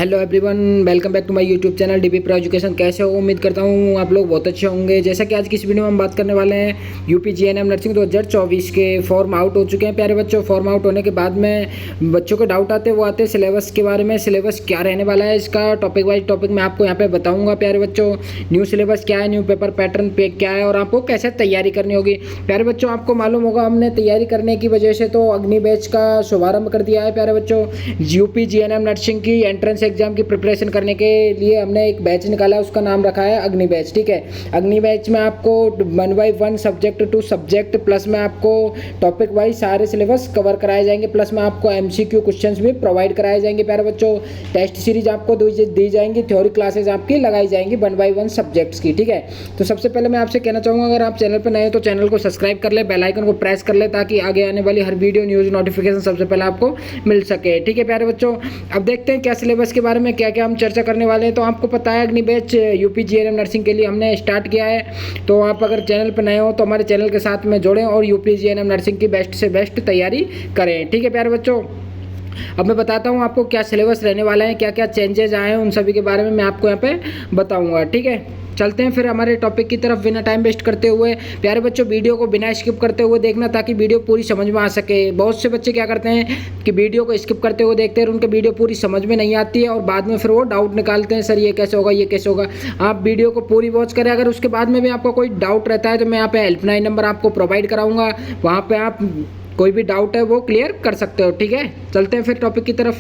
Hello everyone, welcome back to my YouTube channel DP Pro Education. कैसे हो? उम्मीद करता हूँ आप लोग बहुत अच्छे होंगे। जैसा कि आज की इस वीडियो में हम बात करने वाले हैं यूपी जीएनएम नर्सिंग 2024 के फॉर्म आउट हो चुके हैं प्यारे बच्चों। फॉर्म आउट होने के बाद में बच्चों को डाउट आते हैं, वो आते हैं सिलेबस के बारे में। सिलेबस क्या रहने वाला है इसका टॉपिक वाइज टॉपिक मैं आपको यहाँ पे बताऊँगा प्यारे बच्चों। न्यू सिलेबस क्या है, न्यू पेपर पैटर्न पे क्या है और आपको कैसे तैयारी करनी होगी। प्यारे बच्चों आपको मालूम होगा, हमने तैयारी करने की वजह से तो अग्नि बैच का शुभारंभ कर दिया है प्यारे बच्चों। यूपी जीएनएम नर्सिंग की एंट्रेंस एग्जाम की प्रिपरेशन करने के लिए हमने एक बैच निकाला है, उसका नाम रखा है अग्नि बैच। ठीक है, अग्नि बैच में आपको 1 by 1 subject to subject plus में आपको टॉपिक वाइज सारे सिलेबस कवर कराए जाएंगे, प्लस में आपको एमसीक्यू क्वेश्चंस भी प्रोवाइड कराए जाएंगे प्यारे बच्चों। टेस्ट सीरीज आपको दी जाएंगी, थ्योरी क्लासेस आपकी लगाई जाएंगी 1 बाय 1 सब्जेक्ट्स की। ठीक है, तो सबसे पहले मैं आपसे कहना चाहूँगा, अगर आप चैनल पर नए हो तो चैनल को सब्सक्राइब कर ले, बेल आइकन को प्रेस कर ले, ताकि आगे आने वाली हर वीडियो न्यूज़ नोटिफिकेशन सबसे पहले आपको मिल सके। ठीक है प्यारे बच्चों, अब देखते हैं क्या सिलेबस के बारे में क्या क्या हम चर्चा करने वाले हैं। तो आपको पता है अग्नि बैच यूपी जीएनएम नर्सिंग के लिए हमने स्टार्ट किया है। तो आप अगर चैनल पर नए हो तो हमारे चैनल के साथ में जुड़ें और यूपी जीएनएम नर्सिंग की बेस्ट से बेस्ट तैयारी करें। ठीक है प्यारे बच्चों, अब मैं बताता हूँ आपको क्या सिलेबस रहने वाला है, क्या क्या चेंजेस आए हैं, उन सभी के बारे में मैं आपको यहाँ पे बताऊँगा। ठीक है, चलते हैं फिर हमारे टॉपिक की तरफ बिना टाइम वेस्ट करते हुए। प्यारे बच्चों वीडियो को बिना स्किप करते हुए देखना, ताकि वीडियो पूरी समझ में आ सके। बहुत से बच्चे क्या करते हैं कि वीडियो को स्किप करते हुए देखते हैं, उनके वीडियो पूरी समझ में नहीं आती है और बाद में फिर वो डाउट निकालते हैं, सर ये कैसे होगा, ये कैसे होगा। आप वीडियो को पूरी वॉच करें। अगर उसके बाद में भी आपको कोई डाउट रहता है तो मैं यहाँ पे हेल्पलाइन नंबर आपको प्रोवाइड कराऊंगा, वहाँ पर आप कोई भी डाउट है वो क्लियर कर सकते हो। ठीक है, चलते हैं फिर टॉपिक की तरफ।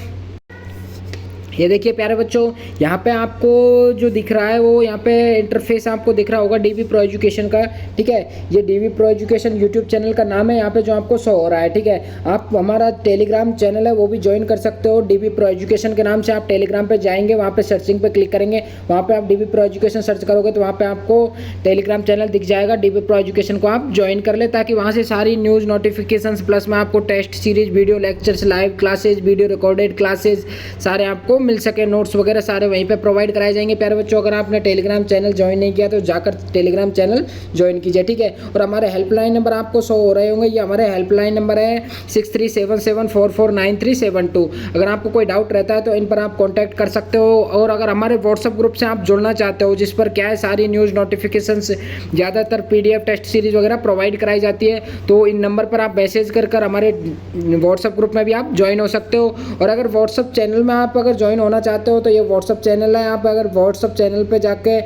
ये देखिए प्यारे बच्चों, यहाँ पे आपको जो दिख रहा है वो यहाँ पे इंटरफेस आपको दिख रहा होगा डीबी प्रो एजुकेशन का। ठीक है, ये dB pro education YouTube channel का नाम है, यहाँ पे जो आपको शो हो रहा है। ठीक है, आप हमारा टेलीग्राम चैनल है वो भी ज्वाइन कर सकते हो। डीबी प्रो एजुकेशन के नाम से आप टेलीग्राम पे जाएंगे, वहाँ पे सर्चिंग पे क्लिक करेंगे, वहाँ पे आप डीबी प्रो एजुकेशन सर्च करोगे तो वहाँ पे आपको टेलीग्राम चैनल दिख जाएगा। डीबी प्रो एजुकेशन को आप ज्वाइन कर ले, ताकि वहाँ से सारी न्यूज़ नोटिफिकेशन प्लस में आपको test series, video lectures, live classes, video recorded classes सारे आपको मिल सके। नोट्स वगैरह सारे वहीं पे प्रोवाइड कराए जाएंगे प्यारे बच्चों। अगर आपने टेलीग्राम चैनल ज्वाइन नहीं किया तो जाकर टेलीग्राम चैनल ज्वाइन कीजिए। ठीक है, और हमारे हेल्पलाइन नंबर आपको शो हो रहे होंगे, ये हमारे हेल्पलाइन नंबर है 6377449372। अगर आपको कोई डाउट रहता है तो इन पर आप कॉन्टैक्ट कर सकते हो। और अगर हमारे व्हाट्सअप ग्रुप से आप जुड़ना चाहते हो, जिस पर क्या है सारी न्यूज़ नोटिफिकेशन ज़्यादातर PDF टेस्ट सीरीज वगैरह प्रोवाइड कराई जाती है, तो इन नंबर पर आप मैसेज कर हमारे व्हाट्सअप ग्रुप में भी आप ज्वाइन हो सकते हो। और अगर व्हाट्सअप चैनल में आप अगर ज्वाइन होना चाहते हो तो ये व्हाट्सअप चैनल है। आप अगर व्हाट्सअप चैनल पे जाके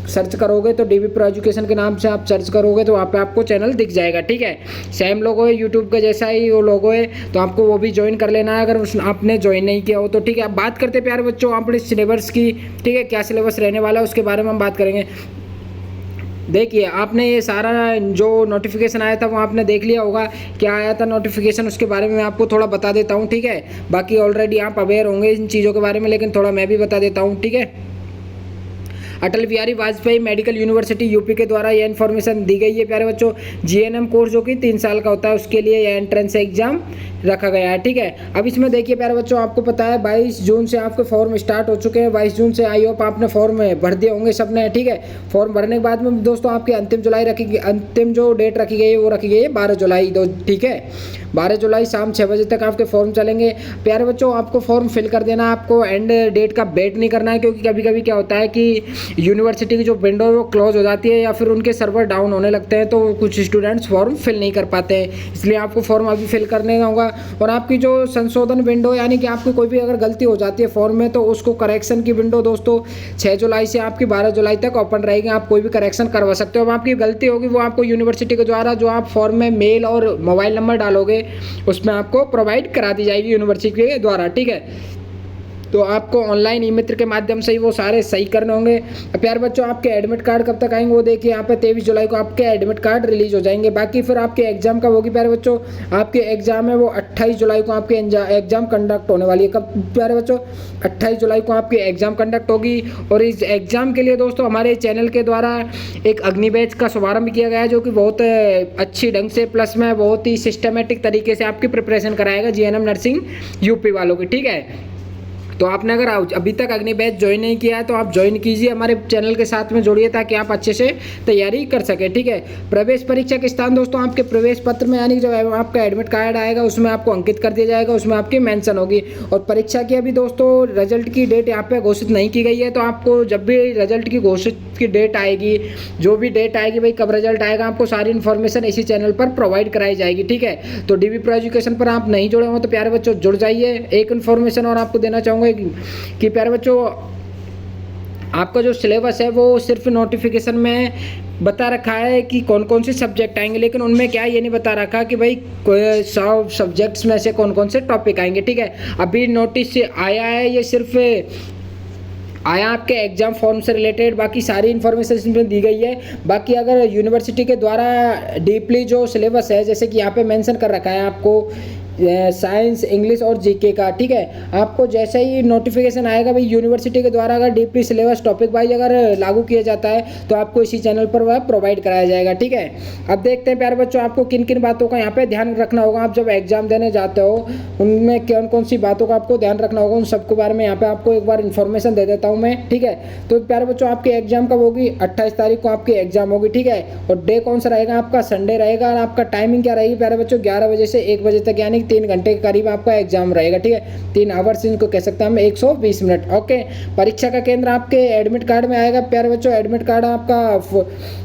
सर्च करोगे तो डीबी प्रो एजुकेशन के नाम से आप सर्च करोगे तो वहाँ पे आपको चैनल दिख जाएगा। ठीक है, सेम लोगो है यूट्यूब का जैसा ही वो लोगो है, तो आपको वो भी ज्वाइन कर लेना है अगर आपने ज्वाइन नहीं किया हो तो। ठीक है, अब बात करते हैं प्यारे बच्चों अपने सिलेबस की। ठीक है, क्या सिलेबस रहने वाला है उसके बारे में हम बात करेंगे। देखिए, आपने ये सारा जो नोटिफिकेशन आया था वो आपने देख लिया होगा, क्या आया था नोटिफिकेशन उसके बारे में मैं आपको थोड़ा बता देता हूँ। ठीक है, बाकी ऑलरेडी आप अवेयर होंगे इन चीज़ों के बारे में, लेकिन थोड़ा मैं भी बता देता हूँ। ठीक है, Atal Bihari Vajpayee medical university UP के द्वारा यह इन्फॉर्मेशन दी गई है प्यारे बच्चों। जीएनएम कोर्स जो कि 3 साल का होता है, उसके लिए यह एंट्रेंस एग्जाम रखा गया है। ठीक है, अब इसमें देखिए प्यारे बच्चों, आपको पता है 22 जून से आपके फॉर्म स्टार्ट हो चुके हैं। 22 जून से आई होप आपने फॉर्म भर दिए होंगे सबने। ठीक है, फॉर्म भरने के बाद में दोस्तों आपकी अंतिम जो डेट रखी गई है वो रखी गई है 12 जुलाई। ठीक है, 12 जुलाई शाम 6 बजे तक आपके फॉर्म चलेंगे प्यारे बच्चों। आपको फॉर्म फिल कर देना, आपको एंड डेट का वेट नहीं करना है, क्योंकि कभी कभी क्या होता है कि यूनिवर्सिटी की जो विंडो है वो क्लोज हो जाती है या फिर उनके सर्वर डाउन होने लगते हैं, तो कुछ स्टूडेंट्स फॉर्म फिल नहीं कर पाते हैं। इसलिए आपको फॉर्म अभी फिल करने होगा। और आपकी जो संशोधन विंडो, यानी कि आपकी कोई भी अगर गलती हो जाती है फॉर्म में, तो उसको करेक्शन की विंडो दोस्तों 6 जुलाई से आपकी 12 जुलाई तक ओपन रहेगी। आप कोई भी करेक्शन करवा सकते हो। अब आपकी गलती होगी वो आपको यूनिवर्सिटी के द्वारा जो आप फॉर्म में मेल और मोबाइल नंबर डालोगे उसमें आपको प्रोवाइड करा दी जाएगी यूनिवर्सिटी के द्वारा। ठीक है, तो आपको ऑनलाइन ई मित्र के माध्यम से ही वो सारे सही करने होंगे। प्यारे बच्चों, आपके एडमिट कार्ड कब तक आएंगे वो देखिए, यहाँ पे 23 जुलाई को आपके एडमिट कार्ड रिलीज हो जाएंगे। बाकी फिर आपके एग्जाम कब होगी प्यारे बच्चों, आपके एग्जाम है वो 28 जुलाई को आपके एग्जाम कंडक्ट होने वाली है। कब प्यारे बच्चों, 28 जुलाई को आपकी एग्जाम कंडक्ट होगी। और इस एग्जाम के लिए दोस्तों हमारे चैनल के द्वारा एक अग्नि बैच का शुभारंभ किया गया है, जो कि बहुत अच्छी ढंग से प्लस में बहुत ही सिस्टमेटिक तरीके से आपकी प्रिपरेशन कराएगा जीएनएम नर्सिंग यूपी वालों की। ठीक है, तो आपने अगर अभी तक अग्नि बैच ज्वाइन नहीं किया है तो आप ज्वाइन कीजिए, हमारे चैनल के साथ में जुड़िए ताकि आप अच्छे से तैयारी कर सके। ठीक है, प्रवेश परीक्षा के स्थान दोस्तों आपके प्रवेश पत्र में यानी जब आपका एडमिट कार्ड आएगा उसमें आपको अंकित कर दिया जाएगा, उसमें आपकी मेंशन होगी। और परीक्षा की अभी दोस्तों रिजल्ट की डेट यहाँ पे घोषित नहीं की गई है, तो आपको जब भी रिजल्ट की घोषित की डेट आएगी, जो भी डेट आएगी भाई कब रिजल्ट आएगा, आपको सारी इन्फॉर्मेशन इसी चैनल पर प्रोवाइड कराई जाएगी। ठीक है, तो डीबी प्रो एजुकेशन पर आप नहीं जुड़े हो तो प्यारे बच्चों जुड़ जाइए। एक इन्फॉर्मेशन और आपको देना चाहूँगा कि प्यारे बच्चों आपका जो सिलेबस है वो सिर्फ नोटिफिकेशन में बता रखा है कि कौन कौन से सब्जेक्ट आएंगे, लेकिन उनमें क्या ये नहीं बता रखा कि भाई 100 सब्जेक्ट्स में से कौन कौन से टॉपिक आएंगे। ठीक है, अभी नोटिस आया है, ये सिर्फ आया आपके एग्जाम फॉर्म से रिलेटेड, बाकी सारी इन्फॉर्मेशन इसमें दी गई है। बाकी अगर यूनिवर्सिटी के द्वारा डीपली जो सिलेबस है, जैसे कि यहाँ पे मेंशन कर रखा है आपको साइंस, इंग्लिश और जीके का। ठीक है, आपको जैसे ही नोटिफिकेशन आएगा भाई यूनिवर्सिटी के द्वारा अगर डीपली सिलेबस टॉपिक वाइज अगर लागू किया जाता है तो आपको इसी चैनल पर वह प्रोवाइड कराया जाएगा। ठीक है, अब देखते हैं प्यारे बच्चों आपको किन किन बातों का यहाँ पे ध्यान रखना होगा। आप जब एग्जाम देने जाते हो उनमें कौन कौन सी बातों का आपको ध्यान रखना होगा, उन सबके बारे में यहाँ पे आपको एक बार इन्फॉर्मेशन दे देता हूँ मैं। ठीक है, तो प्यारे बच्चों आपकी एग्जाम कब होगी, 28 तारीख को आपकी एग्जाम होगी। ठीक है, और डे कौन सा रहेगा आपका, संडे रहेगा। और आपका टाइमिंग क्या रहेगी प्यारे बच्चों, 11 बजे से 1 बजे तक, यानी 3 घंटे के करीब आपका एग्जाम रहेगा। ठीक है, 3 आवर्स इनको कह सकते हैं हम, 120 मिनट। ओके, परीक्षा का केंद्र आपके एडमिट कार्ड में आएगा प्यारे बच्चों। एडमिट कार्ड आपका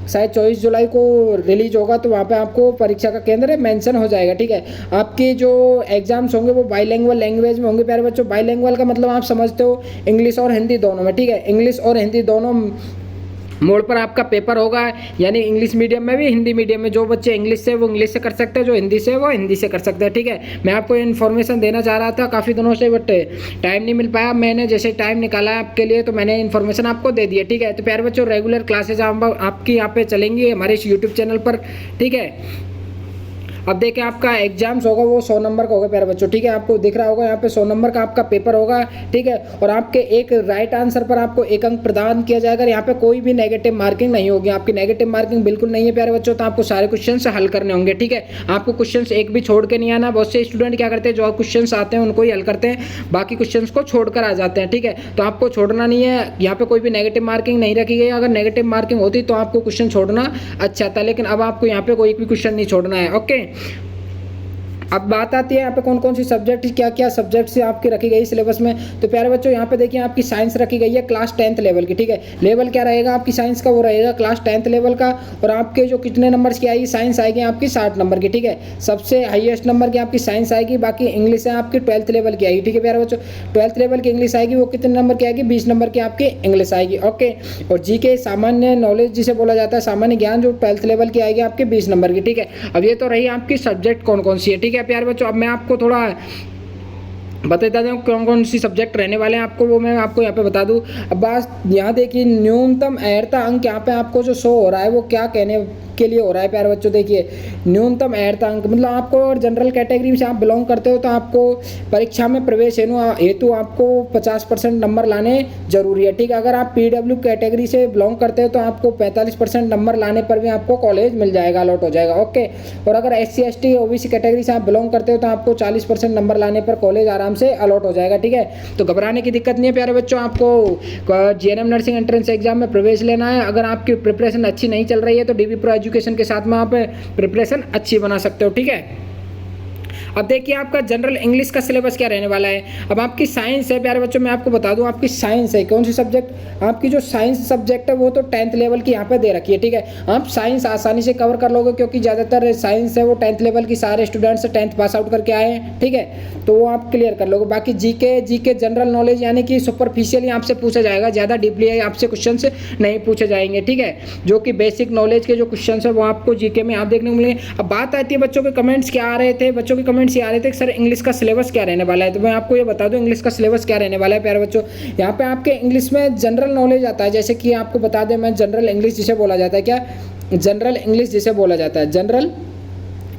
शायद 24 जुलाई को रिलीज होगा, तो वहाँ पे आपको परीक्षा का केंद्र मेंशन हो जाएगा। ठीक है, आपके जो एग्जाम्स होंगे वो बाईलैंग्वेज लैंग्वेज में होंगे प्यारे बच्चों। बाईलैंग्वेज का मतलब आप समझते हो इंग्लिश और हिंदी दोनों में। ठीक है, इंग्लिश और हिंदी दोनों मोड पर आपका पेपर होगा, यानी इंग्लिश मीडियम में भी हिंदी मीडियम में। जो बच्चे इंग्लिश से वो इंग्लिश से कर सकते हैं, जो हिंदी से वो हिंदी से कर सकते हैं। ठीक है, मैं आपको इन्फॉर्मेशन देना चाह रहा था काफ़ी दिनों से, बट टाइम नहीं मिल पाया। मैंने जैसे टाइम निकाला है आपके लिए तो मैंने इन्फॉर्मेशन आपको दे दी है। ठीक है, तो प्यारे बच्चों रेगुलर क्लासेज आपकी यहाँ पे चलेंगी हमारे इस यूट्यूब चैनल पर। ठीक है, अब देखें आपका एग्जाम्स होगा वो 100 नंबर का होगा प्यारे बच्चों। ठीक है, आपको दिख रहा होगा यहाँ पे 100 नंबर का आपका पेपर होगा। ठीक है, और आपके एक राइट आंसर पर आपको 1 अंक प्रदान किया जाएगा। यहाँ पे कोई भी नेगेटिव मार्किंग नहीं होगी, आपकी नेगेटिव मार्किंग बिल्कुल नहीं है प्यारे बच्चों। तो आपको सारे क्वेश्चन हल करने होंगे। ठीक है, आपको क्वेश्चन एक भी छोड़ के नहीं आना। बहुत से स्टूडेंट क्या करते हैं, जो क्वेश्चन आते हैं उनको ही हल करते हैं, बाकी क्वेश्चन को छोड़कर आ जाते हैं। ठीक है, तो आपको छोड़ना नहीं है, यहाँ पे कोई भी नेगेटिव मार्किंग नहीं रखी गई। अगर नेगेटिव मार्किंग होती तो आपको क्वेश्चन छोड़ना अच्छा था, लेकिन अब आपको यहाँ पे कोई भी क्वेश्चन नहीं छोड़ना है। ओके, अब बात आती है यहाँ पे कौन कौन सी सब्जेक्ट, क्या क्या सब्जेक्ट्स आपकी रखी गई सिलेबस में। तो प्यारे बच्चों यहाँ पे देखिए आपकी साइंस रखी गई है क्लास 10th लेवल की। ठीक है, लेवल क्या रहेगा आपकी साइंस का, वो रहेगा क्लास 10th लेवल का। और आपके जो कितने नंबर्स की आएगी साइंस आएगी आपकी 60 नंबर की। ठीक है, सबसे हाईएस्ट नंबर की आपकी साइंस आएगी। बाकी इंग्लिश है आपकी 12th लेवल की आएगी। ठीक है प्यारे बच्चों, 12th लेवल की इंग्लिश आएगी, वो कितने नंबर की आएगी, 20 नंबर की आपकी इंग्लिश आएगी। ओके, और जीके सामान्य नॉलेज जिसे बोला जाता है, सामान्य ज्ञान, जो 12th लेवल की आएगी आपके 20 नंबर की। ठीक है, अब ये तो रही आपकी सब्जेक्ट कौन कौन सी है। ठीक है प्यारे बच्चों, अब मैं आपको थोड़ा बता देता हूँ कौन कौन सी सब्जेक्ट रहने वाले हैं आपको, वो मैं आपको यहाँ पे बता दूँ। अब बात यहाँ देखिए, न्यूनतम अहर्ता अंक यहाँ पे आपको जो शो हो रहा है वो क्या कहने के लिए हो रहा है प्यारे बच्चों। देखिए न्यूनतम अहर्ता अंक मतलब आपको अगर जनरल कैटेगरी से आप बिलोंग करते हो तो आपको परीक्षा में प्रवेश हेतु आपको 50% नंबर लाने जरूरी है। ठीक है, अगर आप पीडब्ल्यू कैटेगरी से बिलोंग करते हो तो आपको 45% नंबर लाने पर भी आपको कॉलेज मिल जाएगा, अलॉट हो जाएगा। ओके, और अगर SC ST OBC कैटेगरी से आप बिलोंग करते हो तो आपको 40% नंबर लाने पर कॉलेज आराम से अलॉट हो जाएगा। ठीक है, तो घबराने की दिक्कत नहीं है प्यारे बच्चों। आपको GNM नर्सिंग एंट्रेंस एग्जाम में प्रवेश लेना है। अगर आपकी प्रिपरेशन अच्छी नहीं चल रही है तो डीबी प्रो एजुकेशन के साथ में आप प्रिपरेशन अच्छी बना सकते हो। ठीक है, अब देखिए आपका जनरल इंग्लिश का सिलेबस क्या रहने वाला है। अब आपकी साइंस है प्यारे बच्चों, मैं आपको बता दूं आपकी साइंस है कौन सी सब्जेक्ट, आपकी जो साइंस सब्जेक्ट है वो तो 10th लेवल की यहाँ पे दे रखी है। ठीक है, आप साइंस आसानी से कवर कर लोगे क्योंकि ज़्यादातर साइंस है वो 10th लेवल की सारे स्टूडेंट्स 10th पास आउट करके आए हैं। ठीक है, तो वो आप क्लियर कर लोगे। बाकी जीके जनरल नॉलेज यानी कि सुपरफिशियली आपसे पूछा जाएगा, ज़्यादा डीपली आपसे क्वेश्चन नहीं पूछे जाएंगे। ठीक है, जो कि बेसिक नॉलेज के जो क्वेश्चन है वो आपको जीके में आप देखने को मिलेंगे। अब बात आती है बच्चों के कमेंट्स क्या आ रहे थे, बच्चों के कमेंट्स ये आ रहे थे सर इंग्लिश का सिलेबस क्या रहने वाला है। तो मैं आपको ये बता दूं इंग्लिश का सिलेबस क्या रहने वाला है प्यारे बच्चों। यहाँ पे आपके इंग्लिश में जनरल नॉलेज आता है, जैसे कि आपको बता दें मैं जनरल इंग्लिश जिसे बोला जाता है, क्या जनरल इंग्लिश जिसे बोला जाता है, जनरल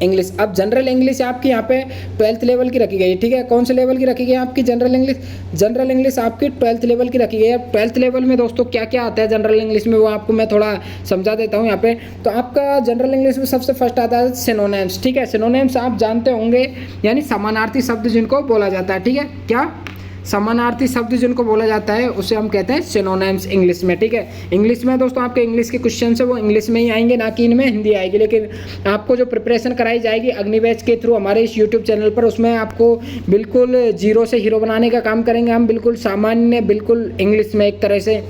इंग्लिश। अब जनरल इंग्लिश आपकी यहाँ पे 12th लेवल की रखी गई है। ठीक है, कौन से लेवल की रखी गई है आपकी जनरल इंग्लिश, जनरल इंग्लिश आपकी 12th लेवल की रखी गई है। 12th लेवल में दोस्तों क्या क्या आता है जनरल इंग्लिश में वो आपको मैं थोड़ा समझा देता हूँ यहाँ पे। तो आपका जनरल इंग्लिश में सबसे फर्स्ट आता है सिनोनिम्स। ठीक है, सिनोनिम्स आप जानते होंगे यानी समानार्थी शब्द जिनको बोला जाता है। ठीक है, क्या समानार्थी शब्द जिनको बोला जाता है उसे हम कहते हैं सिनोनिम्स इंग्लिश में, ठीक है। इंग्लिश में दोस्तों आपके इंग्लिश के क्वेश्चन है वो इंग्लिश में ही आएंगे, ना कि इनमें हिंदी आएगी। लेकिन आपको जो प्रिपरेशन कराई जाएगी अग्निवेश के थ्रू हमारे इस यूट्यूब चैनल पर, उसमें आपको बिल्कुल जीरो से हीरो बनाने का काम करेंगे हम, बिल्कुल सामान्य, बिल्कुल इंग्लिश में एक तरह से,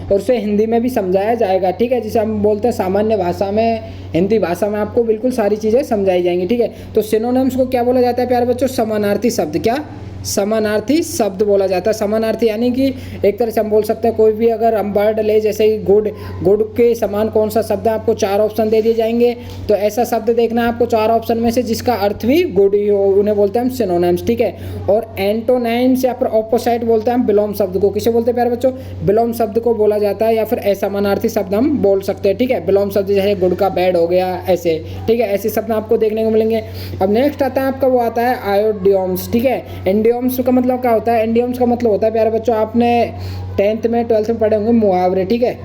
और उसे हिंदी में भी समझाया जाएगा, ठीक है। जिसे हम बोलते हैं सामान्य भाषा में, हिंदी भाषा में आपको बिल्कुल सारी चीज़ें समझाई जाएंगी, ठीक है। तो सिनोनिम्स को क्या बोला जाता है प्यारे बच्चों? समानार्थी शब्द। क्या? समानार्थी शब्द बोला जाता है। समानार्थी यानी कि एक तरह से हम बोल सकते हैं कोई भी अगर हम वर्ड ले, जैसे कि गुड, गुड के समान कौन सा शब्द है, आपको 4 ऑप्शन दे दिए जाएंगे। तो ऐसा शब्द देखना है आपको 4 ऑप्शन में से जिसका अर्थ भी गुड ही हो, उन्हें बोलते हैं हम सिनोनिम्स, ठीक है। और एंटोनिम्स या फिर ऑपोजिट बोलते हैं हम विलोम शब्द को। किसे बोलते हैं प्यारे बच्चों? विलोम शब्द को बोला जाता है, या फिर असमानार्थी शब्द हम बोल सकते हैं, ठीक है। विलोम शब्द जैसे गुड का बैड हो गया, ऐसे, ठीक है। ऐसे शब्द आपको देखने को मिलेंगे। अब नेक्स्ट आता है आपका, वो आता है आयोडियम्स, ठीक है। एंडियम्स का मतलब क्या होता है? एंडियम्स का मतलब होता है प्यारे बच्चों, आपने 10th में 12th में पढ़े होंगे मुहावरे, ठीक है।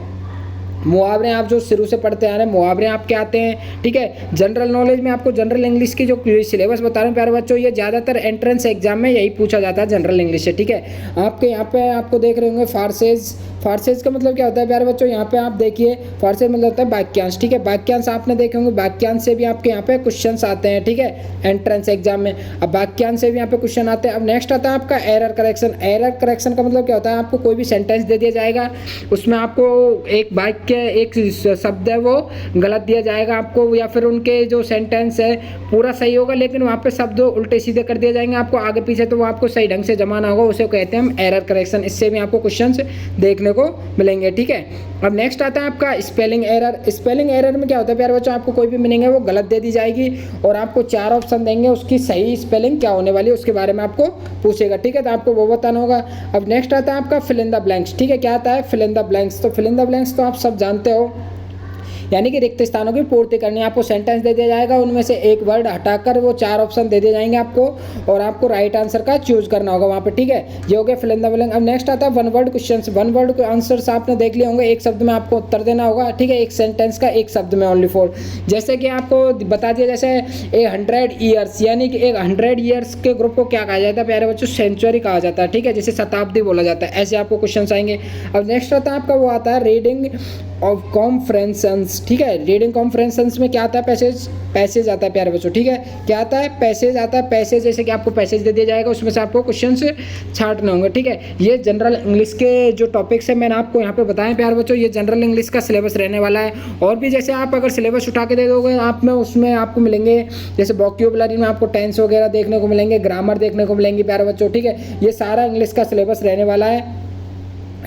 मुहावरे आप जो शुरू से पढ़ते आ रहे हैं, मुहावरे आपके आते हैं, ठीक है। जनरल नॉलेज में आपको जनरल इंग्लिश की जो सिलेबस बता रहे हैं प्यारे बच्चों, ये ज़्यादातर एंट्रेंस एग्जाम में यही पूछा जाता है, जनरल इंग्लिश से, ठीक है। आपके यहाँ पे आपको देख रहे होंगे फारसेज। फारसेज का मतलब क्या होता है प्यारे बच्चों? यहाँ पे आप देखिए, फारसेज मतलब होता है वाक्यांश, ठीक है। वाक्यांश आपने देखे होंगे, वाक्यांश से भी आपके यहाँ पे क्वेश्चंस आते हैं, ठीक है, एंट्रेंस एग्जाम में। अब वाक्यांश से भी यहाँ पे क्वेश्चन आते हैं। अब नेक्स्ट आता है आपका एरर करेक्शन। एरर करेक्शन का मतलब क्या होता है? आपको कोई भी सेंटेंस दे दिया जाएगा, उसमें आपको एक वाक्य, एक शब्द है वो गलत दिया जाएगा आपको, या फिर उनके जो सेंटेंस है पूरा सही होगा लेकिन वहाँ पे शब्द उल्टे सीधे कर दिए जाएंगे आपको आगे पीछे, तो वो आपको सही ढंग से जमाना होगा, उसे कहते हैं हम एरर करेक्शन। इससे भी आपको क्वेश्चंस देखने को मिलेंगे, ठीक है। अब नेक्स्ट आता है आपका स्पेलिंग एरर। स्पेलिंग एरर में क्या होता है प्यारे बच्चों? आपको कोई भी मीनिंग है वो गलत दे दी जाएगी और आपको 4 ऑप्शन देंगे, उसकी सही स्पेलिंग क्या होने वाली है उसके बारे में आपको पूछेगा, ठीक है। तो आपको वो बताना होगा। अब नेक्स्ट आता है आपका फिल इन द ब्लैंक्स, ठीक है। क्या आता है? Fill in the blanks. तो फिल इन द ब्लैंक्स तो आप सब जानते हो, यानी कि रिक्त स्थानों की पूर्ति करनी है। आपको सेंटेंस दे दिया जाएगा, उनमें से एक वर्ड हटाकर वो 4 ऑप्शन दे दिए जाएंगे आपको, और आपको राइट आंसर का चूज करना होगा वहाँ पे, ठीक है। ये हो गया फिल इन द ब्लैंक। अब नेक्स्ट आता है one word question. One word के आंसर्स आपने देख लिए होंगे, एक शब्द में आपको उत्तर देना होगा, ठीक है। एक सेंटेंस का एक शब्द में ओनली फॉर, जैसे कि आपको बता दिया, जैसे 100 ईयर्स, यानी कि 100 ईयर्स के ग्रुप को क्या कहा जाता है प्यारे बच्चों? सेंचुरी कहा जाता है, ठीक है, जिसे शताब्दी बोला जाता है। ऐसे आपको क्वेश्चन आएंगे। अब नेक्स्ट आता है आपका, वो आता है रीडिंग ऑफ कॉन्फ्रेंसेंस, ठीक है। रीडिंग कॉन्फ्रेंसेंस में क्या आता है? पैसेज आता है प्यारे बच्चों, ठीक है। क्या आता है? पैसेज आता है। पैसेज जैसे कि आपको पैसेज दे दिया जाएगा, उसमें से आपको क्वेश्चंस छांटने होंगे, ठीक है। ये जनरल इंग्लिश के जो टॉपिक्स है मैंने आपको यहाँ पे बताए प्यारे बच्चों, ये जनरल इंग्लिश का सिलेबस रहने वाला है। और भी जैसे आप अगर सिलेबस उठा के दे दोगे आप में, उसमें आपको मिलेंगे जैसे वोकैबुलरी में आपको टेंस वगैरह देखने को मिलेंगे, ग्रामर देखने को मिलेंगी प्यारे बच्चों, ठीक है। ये सारा इंग्लिश का सिलेबस रहने वाला है,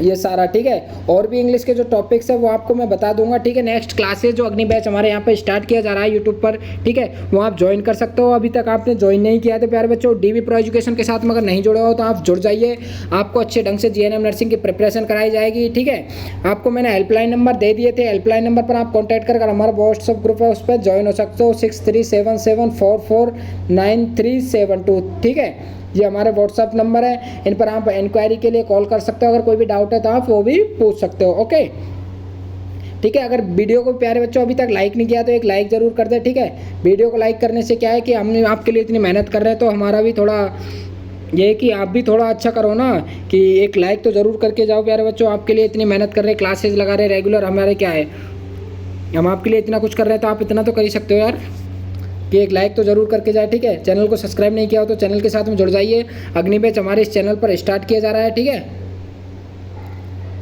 ये सारा, ठीक है। और भी इंग्लिश के जो टॉपिक्स है वो आपको मैं बता दूंगा, ठीक है। नेक्स्ट क्लासेज जो अग्नि बैच हमारे यहाँ पे स्टार्ट किया जा रहा है यूट्यूब पर, ठीक है, वो आप ज्वाइन कर सकते हो। अभी तक आपने ज्वाइन नहीं किया तो प्यारे बच्चों, डीबी प्रो एजुकेशन के साथ में अगर नहीं जुड़े हो तो आप जुड़ जाइए। आपको अच्छे ढंग से जीएनएम नर्सिंग की प्रिपरेशन कराई जाएगी, ठीक है। आपको मैंने हेल्पलाइन नंबर दे दिए थे, हेल्पलाइन नंबर पर आप कॉन्टैक्ट कर हमारा व्हाट्सअप ग्रुप है उस पर ज्वाइन हो सकते हो, 6377449372, ठीक है। ये हमारे व्हाट्सअप नंबर है, इन पर आप इंक्वायरी के लिए कॉल कर सकते हो। अगर कोई भी डाउट है तो आप वो भी पूछ सकते हो, ओके, ठीक है। अगर वीडियो को प्यारे बच्चों अभी तक लाइक नहीं किया तो एक लाइक ज़रूर कर दे, ठीक है। वीडियो को लाइक करने से क्या है कि हमने आपके लिए इतनी मेहनत कर रहे हैं, तो हमारा भी थोड़ा ये है कि आप भी थोड़ा अच्छा करो ना, कि एक लाइक तो ज़रूर करके जाओ प्यारे बच्चों। आपके लिए इतनी मेहनत कर रहे हैं, क्लासेज लगा रहे रेगुलर, हमारे क्या है, हम आपके लिए इतना कुछ कर रहे हैं तो आप इतना तो कर ही सकते हो यार, कि एक लाइक तो जरूर करके जाए, ठीक है। चैनल को सब्सक्राइब नहीं किया हो तो चैनल के साथ में जुड़ जाइए। अग्नि बैच हमारे इस चैनल पर स्टार्ट किया जा रहा है, ठीक है,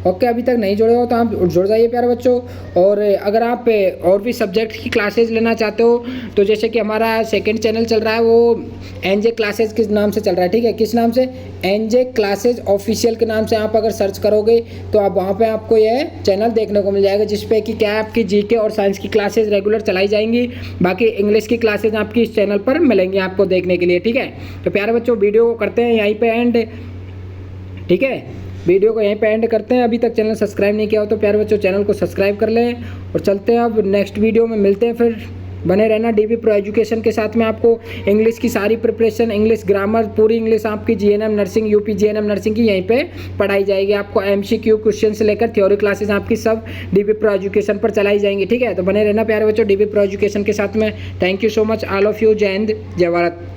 ओके। अभी तक नहीं जुड़े हो तो आप जुड़ जाइए प्यारे बच्चों। और अगर आप और भी सब्जेक्ट की क्लासेज लेना चाहते हो तो जैसे कि हमारा सेकंड चैनल चल रहा है वो एनजे क्लासेज किस नाम से चल रहा है, ठीक है। किस नाम से? एनजे क्लासेज ऑफिशियल के नाम से आप अगर सर्च करोगे तो आप वहाँ पे आपको यह चैनल देखने को मिल जाएगा, जिसपे कि क्या आपकी जीके और साइंस की क्लासेज रेगुलर चलाई जाएंगी। बाकी इंग्लिश की क्लासेज आपकी इस चैनल पर मिलेंगी आपको देखने के लिए, ठीक है। तो प्यारे बच्चों, वीडियो को करते हैं यहीं पे एंड, ठीक है, वीडियो को यहीं पे एंड करते हैं। अभी तक चैनल सब्सक्राइब नहीं किया हो तो प्यारे बच्चों चैनल को सब्सक्राइब कर लें, और चलते हैं अब नेक्स्ट वीडियो में मिलते हैं। फिर बने रहना डीबी प्रो एजुकेशन के साथ में। आपको इंग्लिश की सारी प्रिपरेशन, इंग्लिश ग्रामर, पूरी इंग्लिश आपकी GNM nursing, UP GNM nursing की यहीं पे पढ़ाई जाएगी। आपको एमसीक्यू क्वेश्चन से लेकर थ्योरी क्लासेस आपकी सब डीबी प्रो एजुकेशन पर चलाई जाएंगी, ठीक है। तो बने रहना प्यारे बच्चों डीबी प्रो एजुकेशन के साथ में। Thank you so much all of you. जय हिंद, जय भारत।